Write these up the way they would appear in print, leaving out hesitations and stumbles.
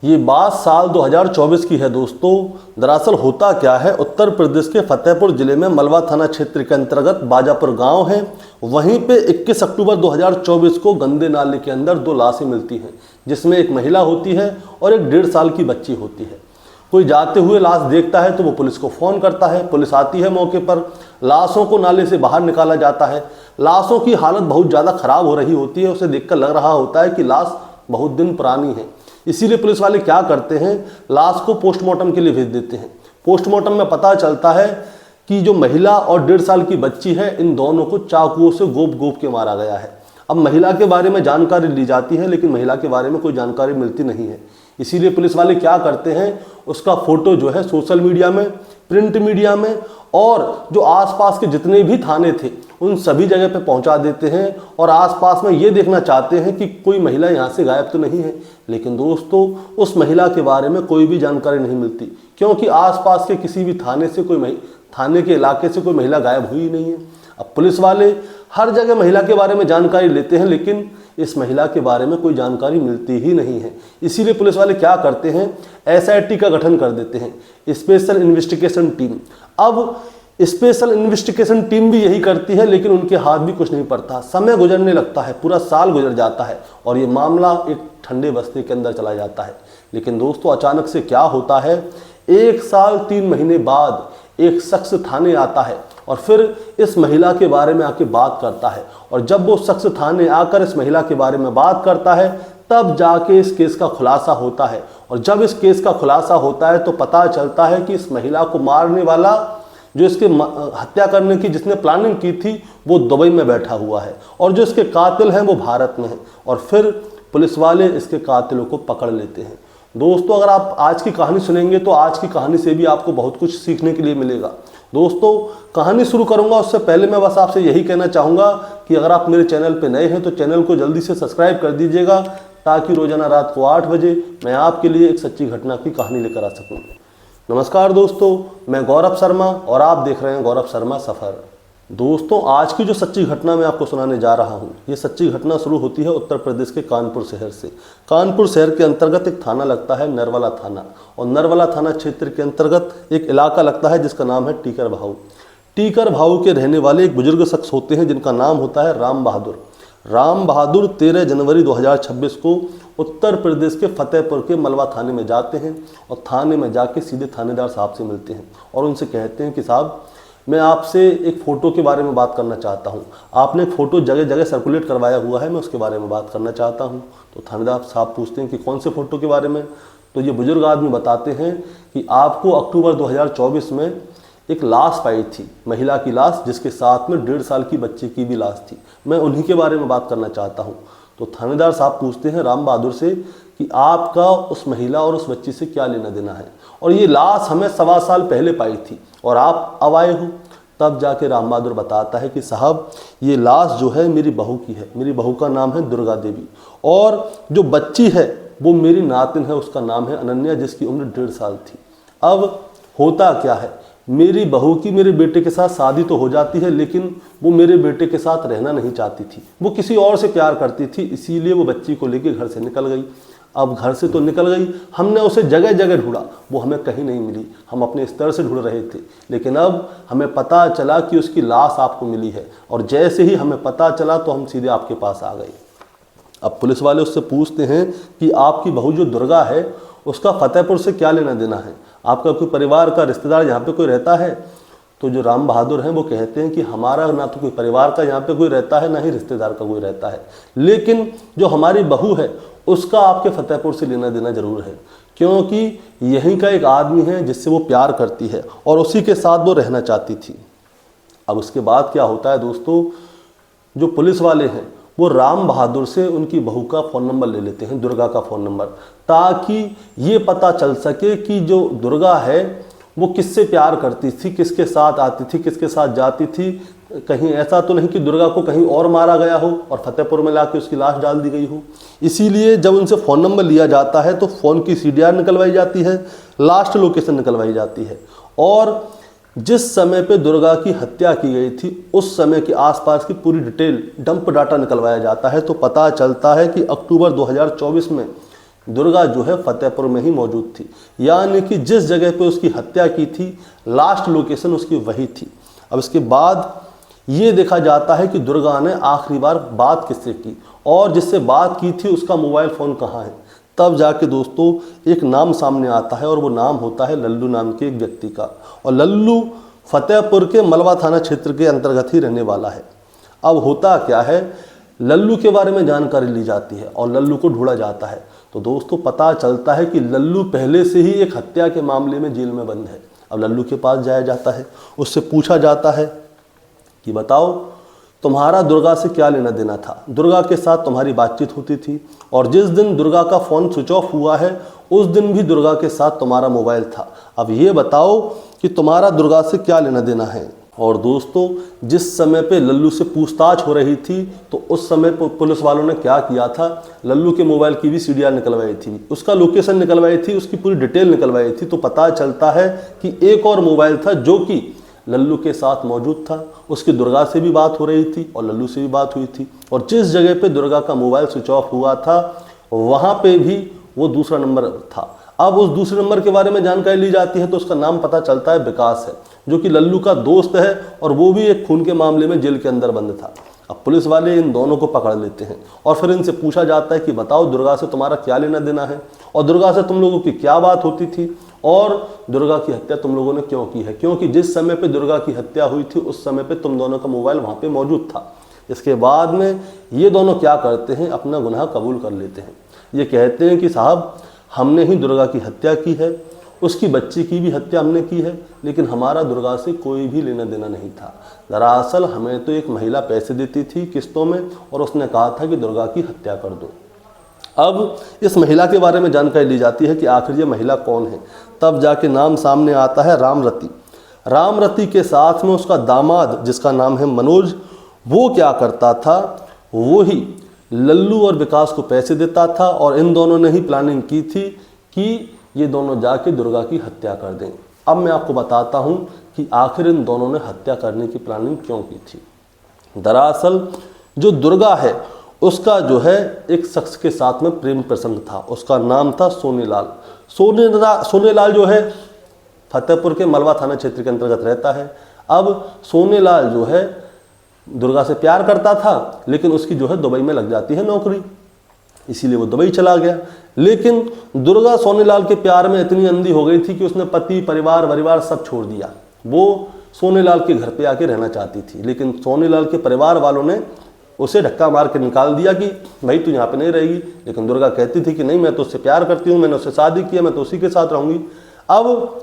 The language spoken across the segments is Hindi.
ये बात साल 2024 की है दोस्तों। दरअसल होता क्या है, उत्तर प्रदेश के फतेहपुर जिले में मलवा थाना क्षेत्र के अंतर्गत बाजापुर गांव है। वहीं पे 21 अक्टूबर 2024 को गंदे नाले के अंदर दो लाशें मिलती हैं, जिसमें एक महिला होती है और एक 1.5 साल की बच्ची होती है। कोई जाते हुए लाश देखता है तो वो पुलिस को फ़ोन करता है। पुलिस आती है मौके पर, लाशों को नाले से बाहर निकाला जाता है। लाशों की हालत बहुत ज़्यादा ख़राब हो रही होती है। उसे देखकर लग रहा होता है कि लाश बहुत दिन पुरानी है। इसीलिए पुलिस वाले क्या करते हैं, लाश को पोस्टमार्टम के लिए भेज देते हैं। पोस्टमार्टम में पता चलता है कि जो महिला और 1.5 साल की बच्ची है, इन दोनों को चाकुओं से गोप गोप के मारा गया है। अब महिला के बारे में जानकारी ली जाती है, लेकिन महिला के बारे में कोई जानकारी मिलती नहीं है। इसीलिए पुलिस वाले क्या करते हैं, उसका फोटो जो है सोशल मीडिया में, प्रिंट मीडिया में और जो आसपास के जितने भी थाने थे उन सभी जगह पे पहुंचा देते हैं और आसपास में ये देखना चाहते हैं कि कोई महिला यहाँ से गायब तो नहीं है। लेकिन दोस्तों, उस महिला के बारे में कोई भी जानकारी नहीं मिलती, क्योंकि आसपास के किसी भी थाने के इलाके से कोई महिला गायब हुई नहीं है। अब पुलिस वाले हर जगह महिला के बारे में जानकारी लेते हैं, लेकिन इस महिला के बारे में कोई जानकारी मिलती ही नहीं है। इसीलिए पुलिस वाले क्या करते हैं, SIT का गठन कर देते हैं, स्पेशल इन्वेस्टिगेशन टीम। अब स्पेशल इन्वेस्टिगेशन टीम भी यही करती है, लेकिन उनके हाथ भी कुछ नहीं पड़ता। समय गुजरने लगता है, पूरा साल गुजर जाता है और ये मामला एक ठंडे बस्ते के अंदर चला जाता है। लेकिन दोस्तों, अचानक से क्या होता है, 1 साल 3 महीने बाद एक शख्स थाने आता है और फिर इस महिला के बारे में आके बात करता है। और जब वो शख्स थाने आकर इस महिला के बारे में बात करता है, तब जाके इस केस का खुलासा होता है। और जब इस केस का खुलासा होता है तो पता चलता है कि इस महिला को मारने वाला, जो इसके हत्या करने की जिसने प्लानिंग की थी, वो दुबई में बैठा हुआ है और जो इसके कातिल हैं वो भारत में हैं। और फिर पुलिस वाले इसके कातिलों को पकड़ लेते हैं। दोस्तों, अगर आप आज की कहानी सुनेंगे तो आज की कहानी से भी आपको बहुत कुछ सीखने के लिए मिलेगा। दोस्तों, कहानी शुरू करूंगा उससे पहले मैं बस आपसे यही कहना चाहूँगा कि अगर आप मेरे चैनल पर नए हैं तो चैनल को जल्दी से सब्सक्राइब कर दीजिएगा, ताकि रोजाना रात को 8 बजे मैं आपके लिए एक सच्ची घटना की कहानी लेकर आ सकूँ। नमस्कार दोस्तों, मैं गौरव शर्मा और आप देख रहे हैं गौरव शर्मा सफ़र। दोस्तों, आज की जो सच्ची घटना मैं आपको सुनाने जा रहा हूं, ये सच्ची घटना शुरू होती है उत्तर प्रदेश के कानपुर शहर से। कानपुर शहर के अंतर्गत एक थाना लगता है नरवाला थाना, और नरवाला थाना क्षेत्र के अंतर्गत एक इलाका लगता है जिसका नाम है टीकर भाऊ। टीकर भाऊ के रहने वाले एक बुजुर्ग शख्स होते हैं जिनका नाम होता है राम बहादुर। राम बहादुर 13 जनवरी 2026 को उत्तर प्रदेश के फतेहपुर के मलवा थाने में जाते हैं और थाने में जाके सीधे थानेदार साहब से मिलते हैं और उनसे कहते हैं कि साहब, मैं आपसे एक फ़ोटो के बारे में बात करना चाहता हूं। आपने एक फ़ोटो जगह जगह सर्कुलेट करवाया हुआ है, मैं उसके बारे में बात करना चाहता हूं। तो थानेदार साहब पूछते हैं कि कौन से फ़ोटो के बारे में। तो ये बुजुर्ग आदमी बताते हैं कि आपको अक्टूबर 2024 में एक लाश पाई थी, महिला की लाश, जिसके साथ में 1.5 साल की बच्चे की भी लाश थी। मैं उन्हीं के बारे में बात करना चाहता हूँ। तो थानेदार साहब पूछते हैं राम बहादुर से कि आपका उस महिला और उस बच्ची से क्या लेना देना है, और ये लाश हमें 1.25 साल पहले पाई थी और आप अब आए हो। तब जाके राम बहादुर बताता है कि साहब, ये लाश जो है मेरी बहू की है। मेरी बहू का नाम है दुर्गा देवी, और जो बच्ची है वो मेरी नातिन है, उसका नाम है अनन्या, जिसकी उम्र 1.5 साल थी। अब होता क्या है, मेरी बहू की मेरे बेटे के साथ शादी तो हो जाती है, लेकिन वो मेरे बेटे के साथ रहना नहीं चाहती थी। वो किसी और से प्यार करती थी, इसीलिए वो बच्ची को लेकर घर से निकल गई। अब घर से तो निकल गई, हमने उसे जगह जगह ढूंढा, वो हमें कहीं नहीं मिली। हम अपने स्तर से ढूंढ रहे थे, लेकिन अब हमें पता चला कि उसकी लाश आपको मिली है। और जैसे ही हमें पता चला तो हम सीधे आपके पास आ गए। अब पुलिस वाले उससे पूछते हैं कि आपकी बहू जो दुर्गा है, उसका फतेहपुर से क्या लेना देना है? आपका कोई परिवार का रिश्तेदार यहाँ पे कोई रहता है? तो जो राम बहादुर हैं वो कहते हैं कि हमारा ना तो कोई परिवार का यहाँ पे कोई रहता है, ना ही रिश्तेदार का कोई रहता है, लेकिन जो हमारी बहू है उसका आपके फतेहपुर से लेना देना जरूर है, क्योंकि यहीं का एक आदमी है जिससे वो प्यार करती है और उसी के साथ वो रहना चाहती थी। अब उसके बाद क्या होता है दोस्तों, जो पुलिस वाले हैं वो राम बहादुर से उनकी बहू का फ़ोन नंबर ले लेते हैं, दुर्गा का फ़ोन नंबर, ताकि ये पता चल सके कि जो दुर्गा है वो किससे प्यार करती थी, किसके साथ आती थी, किसके साथ जाती थी। कहीं ऐसा तो नहीं कि दुर्गा को कहीं और मारा गया हो और फतेहपुर में लाके उसकी लाश डाल दी गई हो। इसीलिए जब उनसे फ़ोन नंबर लिया जाता है तो फ़ोन की CDR निकलवाई जाती है, लास्ट लोकेशन निकलवाई जाती है, और जिस समय पे दुर्गा की हत्या की गई थी उस समय के आसपास की पूरी डिटेल डंप डाटा निकलवाया जाता है। तो पता चलता है कि अक्टूबर 2024 में दुर्गा जो है फतेहपुर में ही मौजूद थी, यानी कि जिस जगह पे उसकी हत्या की थी लास्ट लोकेशन उसकी वही थी। अब इसके बाद ये देखा जाता है कि दुर्गा ने आखिरी बार बात किससे की और जिससे बात की थी उसका मोबाइल फ़ोन कहाँ है। तब जाके दोस्तों एक नाम सामने आता है और वो नाम होता है लल्लू नाम के एक व्यक्ति का, और लल्लू फतेहपुर के मलवा थाना क्षेत्र के अंतर्गत ही रहने वाला है। अब होता क्या है, लल्लू के बारे में जानकारी ली जाती है और लल्लू को ढूंढा जाता है। तो दोस्तों पता चलता है कि लल्लू पहले से ही एक हत्या के मामले में जेल में बंद है। अब लल्लू के पास जाया जाता है, उससे पूछा जाता है कि बताओ तुम्हारा दुर्गा से क्या लेना देना था। दुर्गा के साथ तुम्हारी बातचीत होती थी और जिस दिन दुर्गा का फ़ोन स्विच ऑफ हुआ है उस दिन भी दुर्गा के साथ तुम्हारा मोबाइल था। अब ये बताओ कि तुम्हारा दुर्गा से क्या लेना देना है। और दोस्तों जिस समय पे लल्लू से पूछताछ हो रही थी तो उस समय पुलिस वालों ने क्या किया था, लल्लू के मोबाइल की भी सीडीआर निकलवाई थी, उसका लोकेशन निकलवाई थी, उसकी पूरी डिटेल निकलवाई थी। तो पता चलता है कि एक और मोबाइल था जो कि लल्लू के साथ मौजूद था, उसकी दुर्गा से भी बात हो रही थी और लल्लू से भी बात हुई थी। और जिस जगह पे दुर्गा का मोबाइल स्विच ऑफ हुआ था वहाँ पे भी वो दूसरा नंबर था। अब उस दूसरे नंबर के बारे में जानकारी ली जाती है तो उसका नाम पता चलता है विकास है, जो कि लल्लू का दोस्त है और वो भी एक खून के मामले में जेल के अंदर बंद था। अब पुलिस वाले इन दोनों को पकड़ लेते हैं और फिर इनसे पूछा जाता है कि बताओ दुर्गा से तुम्हारा क्या लेना देना है और दुर्गा से तुम लोगों की क्या बात होती थी और दुर्गा की हत्या तुम लोगों ने क्यों की है, क्योंकि जिस समय पे दुर्गा की हत्या हुई थी उस समय पे तुम दोनों का मोबाइल वहाँ पे मौजूद था। इसके बाद में ये दोनों क्या करते हैं, अपना गुनाह कबूल कर लेते हैं। ये कहते हैं कि साहब हमने ही दुर्गा की हत्या की है, उसकी बच्ची की भी हत्या हमने की है, लेकिन हमारा दुर्गा से कोई भी लेना देना नहीं था। दरअसल हमें तो एक महिला पैसे देती थी किस्तों में और उसने कहा था कि दुर्गा की हत्या कर दो। अब इस महिला के बारे में जानकारी ली जाती है कि आखिर ये महिला कौन है। तब जाके नाम सामने आता है रामरती। रामरती के साथ में उसका दामाद जिसका नाम है मनोज, वो क्या करता था, वो ही लल्लू और विकास को पैसे देता था और इन दोनों ने ही प्लानिंग की थी कि ये दोनों जाके दुर्गा की हत्या कर दें। अब मैं आपको बताता हूँ कि आखिर इन दोनों ने हत्या करने की प्लानिंग क्यों की थी। दरअसल जो दुर्गा है उसका जो है एक शख्स के साथ में प्रेम प्रसंग था, उसका नाम था सोनेलाल। सोनेलाल जो है फतेहपुर के मलवा थाना क्षेत्र के अंतर्गत रहता है। अब सोनेलाल जो है दुर्गा से प्यार करता था, लेकिन उसकी जो है दुबई में लग जाती है नौकरी, इसीलिए वो दुबई चला गया। लेकिन दुर्गा सोनेलाल के प्यार में इतनी अंधी हो गई थी कि उसने पति परिवार सब छोड़ दिया। वो सोनेलाल के घर पे आके रहना चाहती थी, लेकिन सोनेलाल के परिवार वालों ने उसे धक्का मार के निकाल दिया कि भाई तू यहाँ पे नहीं रहेगी। लेकिन दुर्गा कहती थी कि नहीं, मैं तो उससे प्यार करती हूँ, मैंने उससे शादी की है, मैं तो उसी के साथ रहूँगी। अब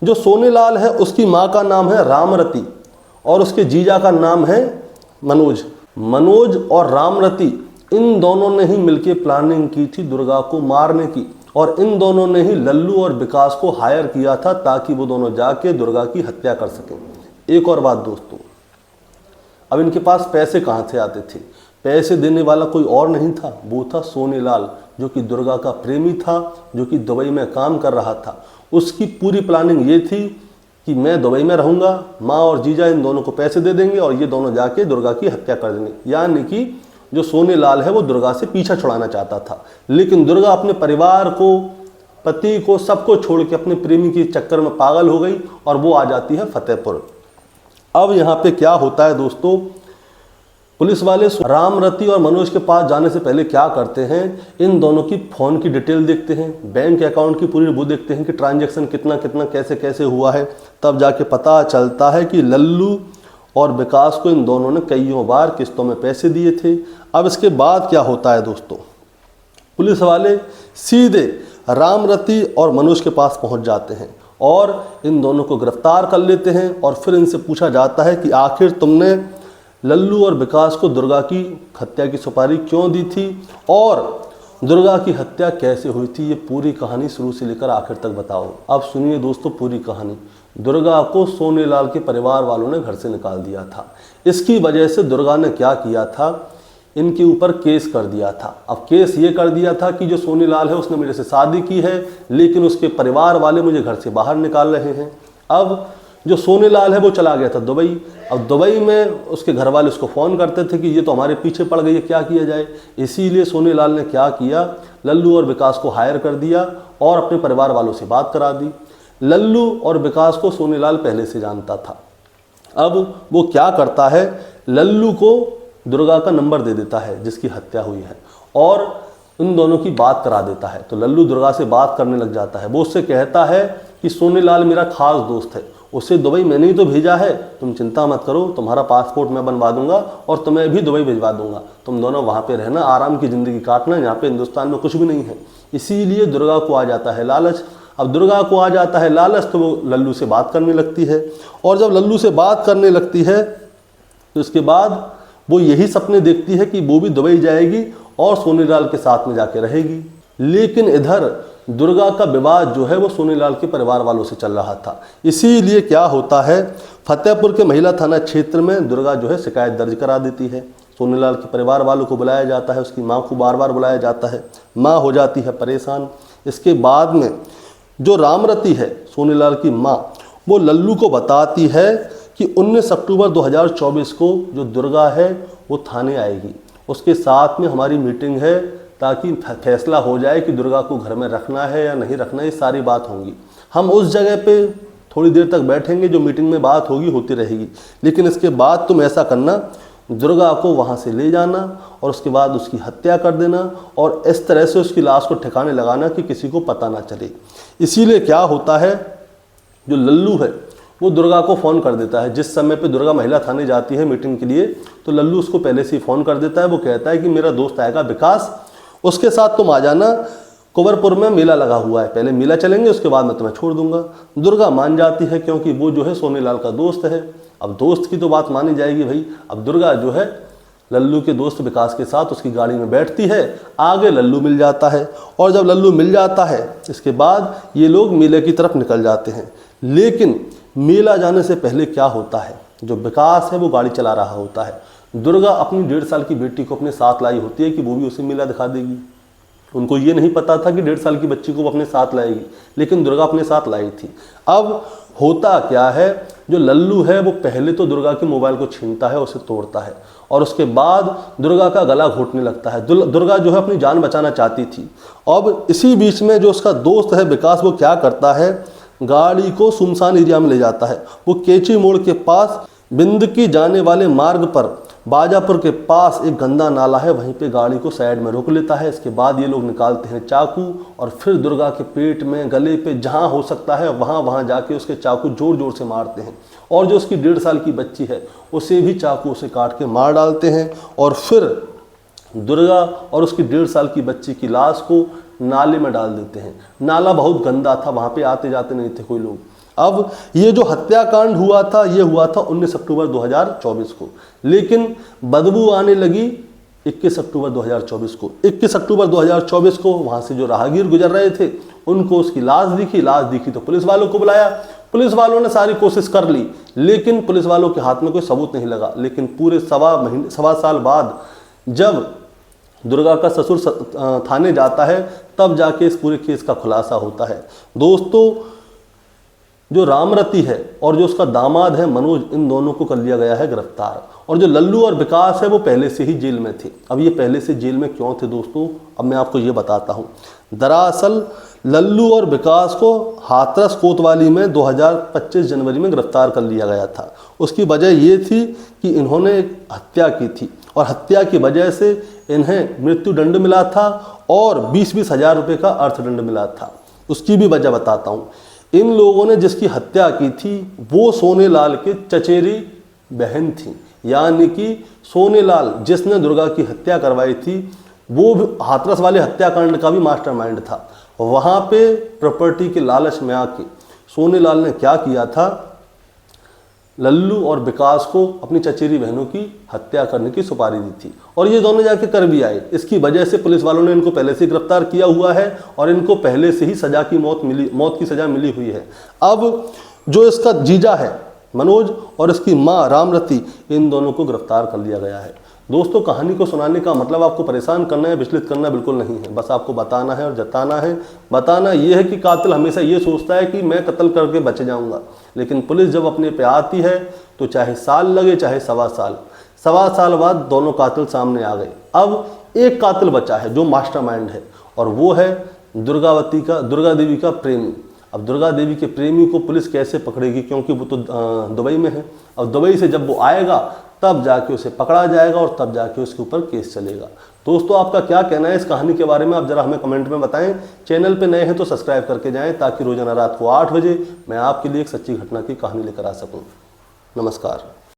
जो सोनेलाल है उसकी माँ का नाम है रामरती और उसके जीजा का नाम है मनोज। मनोज और रामरती इन दोनों ने ही मिलकर प्लानिंग की थी दुर्गा को मारने की, और इन दोनों ने ही लल्लू और विकास को हायर किया था ताकि वो दोनों जाके दुर्गा की हत्या कर सकें। एक और बात दोस्तों, अब इनके पास पैसे कहाँ से आते थे? पैसे देने वाला कोई और नहीं था, वो था सोनेलाल, जो कि दुर्गा का प्रेमी था, जो कि दुबई में काम कर रहा था। उसकी पूरी प्लानिंग ये थी कि मैं दुबई में रहूँगा, माँ और जीजा इन दोनों को पैसे दे देंगे और ये दोनों जाके दुर्गा की हत्या कर देंगे। यानी कि जो सोनेलाल है वो दुर्गा से पीछा छुड़ाना चाहता था, लेकिन दुर्गा अपने परिवार को, पति को, सबको छोड़ के अपने प्रेमी के चक्कर में पागल हो गई और वो आ जाती है फतेहपुर। अब यहाँ पे क्या होता है दोस्तों, पुलिस वाले रामरती और मनोज के पास जाने से पहले क्या करते हैं, इन दोनों की फ़ोन की डिटेल देखते हैं, बैंक अकाउंट की पूरी वो देखते हैं कि ट्रांजैक्शन कितना कितना कैसे कैसे हुआ है। तब जाके पता चलता है कि लल्लू और विकास को इन दोनों ने कईयों बार किस्तों में पैसे दिए थे। अब इसके बाद क्या होता है दोस्तों, पुलिस वाले सीधे रामरती और मनोज के पास पहुंच जाते हैं और इन दोनों को गिरफ्तार कर लेते हैं और फिर इनसे पूछा जाता है कि आखिर तुमने लल्लू और विकास को दुर्गा की हत्या की सुपारी क्यों दी थी और दुर्गा की हत्या कैसे हुई थी। ये पूरी कहानी शुरू से लेकर आखिर तक बताओ। अब सुनिए दोस्तों पूरी कहानी। दुर्गा को सोनेलाल के परिवार वालों ने घर से निकाल दिया था। इसकी वजह से दुर्गा ने क्या किया था, इनके ऊपर केस कर दिया था। अब केस ये कर दिया था कि जो सोनेलाल है उसने मेरे से शादी की है, लेकिन उसके परिवार वाले मुझे घर से बाहर निकाल रहे हैं। अब जो सोनेलाल है वो चला गया था दुबई। अब दुबई में उसके घर वाले उसको फ़ोन करते थे कि ये तो हमारे पीछे पड़ गई है, क्या किया जाए। इसीलिए सोनेलाल ने क्या किया, लल्लू और विकास को हायर कर दिया और अपने परिवार वालों से बात करा दी। लल्लू और विकास को सोनीलाल पहले से जानता था। अब वो क्या करता है, लल्लू को दुर्गा का नंबर दे देता है जिसकी हत्या हुई है और उन दोनों की बात करा देता है। तो लल्लू दुर्गा से बात करने लग जाता है। वो उससे कहता है कि सोनीलाल मेरा खास दोस्त है, उसे दुबई मैंने ही तो भेजा है, तुम चिंता मत करो, तुम्हारा पासपोर्ट मैं बनवा दूंगा और तुम्हें भी दुबई भिजवा दूंगा, तुम दोनों वहाँ पे रहना, आराम की ज़िंदगी काटना, यहाँ पे हिंदुस्तान में कुछ भी नहीं है। इसीलिए दुर्गा को आ जाता है लालच। अब दुर्गा को आ जाता है लालच तो वो लल्लू से बात करने लगती है और जब लल्लू से बात करने लगती है तो इसके बाद वो यही सपने देखती है कि वो भी दुबई जाएगी और सोनीलाल के साथ में जाके रहेगी। लेकिन इधर दुर्गा का विवाद जो है वो सोनीलाल के परिवार वालों से चल रहा था। इसीलिए क्या होता है, फतेहपुर के महिला थाना क्षेत्र में दुर्गा जो है शिकायत दर्ज करा देती है। सोनीलाल के परिवार वालों को बुलाया जाता है, उसकी माँ को बार बार बुलाया जाता है। माँ हो जाती है परेशान। इसके बाद में जो रामरती है सोनीलाल की माँ, वो लल्लू को बताती है कि 19 अक्टूबर 2024 को जो दुर्गा है वो थाने आएगी, उसके साथ में हमारी मीटिंग है ताकि फैसला हो जाए कि दुर्गा को घर में रखना है या नहीं रखना है। ये सारी बात होंगी, हम उस जगह पे थोड़ी देर तक बैठेंगे, जो मीटिंग में बात होगी होती रहेगी, लेकिन इसके बाद तुम ऐसा करना, दुर्गा को वहाँ से ले जाना और उसके बाद उसकी हत्या कर देना और इस तरह से उसकी लाश को ठिकाने लगाना कि किसी को पता ना चले। इसीलिए क्या होता है, जो लल्लू है वो दुर्गा को फ़ोन कर देता है। जिस समय पे दुर्गा महिला थाने जाती है मीटिंग के लिए तो लल्लू उसको पहले से ही फ़ोन कर देता है। वो कहता है कि मेरा दोस्त आएगा विकास, उसके साथ तुम आ जाना, कुंवरपुर में मेला लगा हुआ है, पहले मेला चलेंगे उसके बाद मैं तुम्हें छोड़ दूंगा। दुर्गा मान जाती है क्योंकि वो जो है सोनीलाल का दोस्त है। अब दोस्त की तो बात मानी जाएगी भाई। अब दुर्गा जो है लल्लू के दोस्त विकास के साथ उसकी गाड़ी में बैठती है, आगे लल्लू मिल जाता है और जब लल्लू मिल जाता है इसके बाद ये लोग मेले की तरफ निकल जाते हैं। लेकिन मेला जाने से पहले क्या होता है, जो विकास है वो गाड़ी चला रहा होता है। दुर्गा अपनी 1.5 साल की बेटी को अपने साथ लाई होती है कि वो भी उसे मेला दिखा देगी। उनको ये नहीं पता था कि 1.5 साल की बच्ची को वो अपने साथ लाएगी, लेकिन दुर्गा अपने साथ लाई थी। अब होता क्या है, जो लल्लू है वो पहले तो दुर्गा के मोबाइल को छीनता है, उसे तोड़ता है और उसके बाद दुर्गा का गला घोटने लगता है। दुर्गा जो है अपनी जान बचाना चाहती थी। अब इसी बीच में जो उसका दोस्त है विकास, वो क्या करता है, गाड़ी को सुनसान एरिया में ले जाता है। वो केची मोड़ के पास बिंदकी जाने वाले मार्ग पर बाजापुर के पास एक गंदा नाला है, वहीं पे गाड़ी को साइड में रोक लेता है। इसके बाद ये लोग निकालते हैं चाकू और फिर दुर्गा के पेट में, गले पे, जहाँ हो सकता है वहाँ जाके उसके चाकू जोर जोर से मारते हैं और जो उसकी 1.5 साल की बच्ची है उसे भी चाकू से काट के मार डालते हैं और फिर दुर्गा और उसकी 1.5 साल की बच्ची की लाश को नाले में डाल देते हैं। नाला बहुत गंदा था, वहाँ पे आते जाते नहीं थे कोई लोग। अब ये जो हत्याकांड हुआ था ये हुआ था 19 अक्टूबर 2024 को, लेकिन बदबू आने लगी 21 अक्टूबर 2024 को। 21 अक्टूबर 2024 को वहाँ से जो राहगीर गुजर रहे थे उनको उसकी लाश दिखी तो पुलिस वालों को बुलाया। पुलिस वालों ने सारी कोशिश कर ली, लेकिन पुलिस वालों के हाथ में कोई सबूत नहीं लगा। लेकिन पूरे सवा साल बाद जब दुर्गा का ससुर थाने जाता है तब जाके इस पूरे केस का खुलासा होता है। दोस्तों, जो रामरती है और जो उसका दामाद है मनोज, इन दोनों को कर लिया गया है गिरफ्तार। और जो लल्लू और विकास है वो पहले से ही जेल में थे। अब ये पहले से जेल में क्यों थे दोस्तों, अब मैं आपको ये बताता हूँ। दरअसल लल्लू और विकास को हाथरस कोतवाली में 2025 जनवरी में गिरफ्तार कर लिया गया था। उसकी वजह ये थी कि इन्होंने एक हत्या की थी और हत्या की वजह से इन्हें मृत्युदंड मिला था और 20-20 हज़ार रुपये का अर्थदंड मिला था। उसकी भी वजह बताता हूँ। इन लोगों ने जिसकी हत्या की थी वो सोनेलाल के चचेरी बहन थी, यानी कि सोनेलाल जिसने दुर्गा की हत्या करवाई थी वो भी हाथरस वाले हत्याकांड का भी मास्टरमाइंड था। वहाँ पे प्रॉपर्टी के लालच में आके सोनेलाल ने क्या किया था, लल्लू और विकास को अपनी चचेरी बहनों की हत्या करने की सुपारी दी थी और ये दोनों जाके कर भी आए। इसकी वजह से पुलिस वालों ने इनको पहले से गिरफ्तार किया हुआ है और इनको पहले से ही मौत की सजा मिली हुई है। अब जो इसका जीजा है मनोज और इसकी माँ रामरती, इन दोनों को गिरफ्तार कर लिया गया है। दोस्तों, कहानी को सुनाने का मतलब आपको परेशान करना है, विचलित करना बिल्कुल नहीं है, बस आपको बताना है और जताना है। बताना यह है कि कातिल हमेशा ये सोचता है कि मैं कत्ल करके बच जाऊंगा, लेकिन पुलिस जब अपने पे आती है तो चाहे साल लगे चाहे सवा साल बाद दोनों कातिल सामने आ गए। अब एक कातिल बचा है जो मास्टरमाइंड है और वो है दुर्गा देवी का प्रेमी। अब दुर्गा देवी के प्रेमी को पुलिस कैसे पकड़ेगी, क्योंकि वो तो दुबई में है। अब दुबई से जब वो आएगा तब जाके उसे पकड़ा जाएगा और तब जाके उसके ऊपर केस चलेगा। दोस्तों, आपका क्या कहना है इस कहानी के बारे में, आप जरा हमें कमेंट में बताएं। चैनल पे नए हैं तो सब्सक्राइब करके जाएं, ताकि रोजाना रात को 8 बजे मैं आपके लिए एक सच्ची घटना की कहानी लेकर आ सकूं। नमस्कार।